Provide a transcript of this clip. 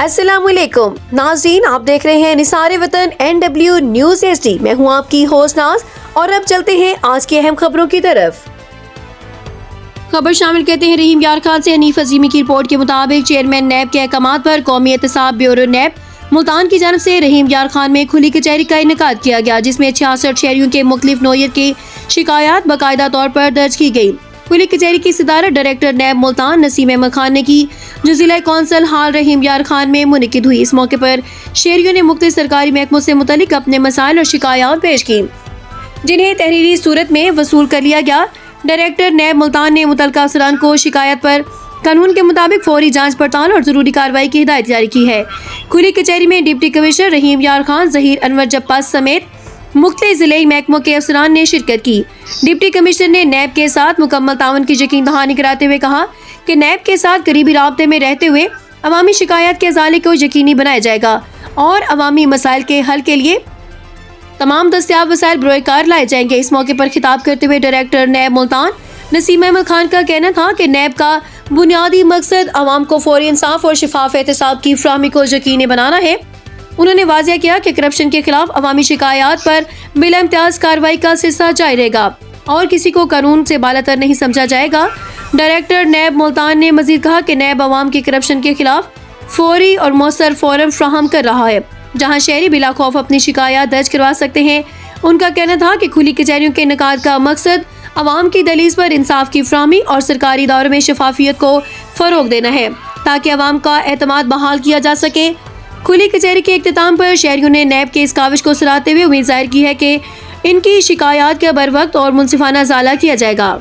अस्सलाम वालेकुम नाज़रीन, आप देख रहे हैं निसारे वतन NW न्यूज़ HD। मैं हूं आपकी होस्ट नाज और अब चलते हैं आज की अहम खबरों की तरफ। खबर शामिल कहते हैं रहीम यार खान से हनीफ अजीमी की रिपोर्ट के मुताबिक चेयरमैन नैब के अहकामात पर कौमी एहतसाब ब्यूरो नैब मुल्तान की जानब से रहीम यार खान में खुली कचहरी का इनेकाद किया गया, जिसमें 66 शहरियों के मुख्तलिफ नौयत की शिकायत बाकायदा तौर पर दर्ज की गई। खुली कचहरी की सदारत डायरेक्टर नैब मुल्तान नसीम अहमद खान ने की, जो जिला कौंसल हाल रहीम यार खान में मुनक़िद हुई। इस मौके पर शहरियों ने मुख्तलिफ सरकारी महकमों से मुतल्लिक अपने मसाइल और शिकायत पेश की, जिन्हें तहरीरी सूरत में वसूल कर लिया गया। डायरेक्टर नैब मुल्तान ने मुतल्लिका अफसरान को शिकायत पर कानून के मुताबिक फौरी जांच पड़ताल और जरूरी कार्रवाई की हिदायत जारी की है। खुली कचहरी में डिप्टी कमिश्नर रहीम यार खान, ज़हीर अनवर जप्पा समेत मुख्तलिफ ज़िले महकमों के अफसरान ने शिरकत की। डिप्टी कमिश्नर ने नैब के साथ मुकम्मल ताउन की यकीन दहानी कराते हुए कहा कि नैब के साथ करीबी राब्ते में रहते हुए अवामी शिकायत के अजाले को यकीनी बनाया जाएगा और अवामी मसाइल के हल के लिए तमाम दस्तियाब वसाइल बरोकार लाए जाएंगे। इस मौके पर खिताब करते हुए डायरेक्टर नैब मुल्तान नसीम अहमद खान का कहना था कि नैब का बुनियादी मकसद अवाम को फौरी इंसाफ और शफाफ एहतसाब की फराहमी को यकीनी बनाना है। उन्होंने वाज़ेह किया कि करप्शन के खिलाफ अवामी शिकायत पर बिला इम्तियाज कार्रवाई का सिलसिला जारी रहेगा और किसी को कानून से बालातर नहीं समझा जाएगा। डायरेक्टर नैब मुल्तान ने मजीद कहा कि नैब अवाम के करप्शन के खिलाफ फौरी और मौसर फोरम फ्राहम कर रहा है, जहां शहरी बिला खौफ अपनी शिकायत दर्ज करवा सकते हैं। उनका कहना था कि खुली कचहरियों के इनेकाद का मकसद अवाम की दलील पर इंसाफ की फराहमी और सरकारी इदारों में शफाफियत को फरोग देना है, ताकि अवाम का एतमाद बहाल किया जा सके। खुली कचहरी के इख्तिताम पर शहरियों ने नैब के इस काविश को सराहते हुए उम्मीद जाहिर की है कि इनकी शिकायत का बर वक्त और मुनसिफाना इजाला किया जाएगा।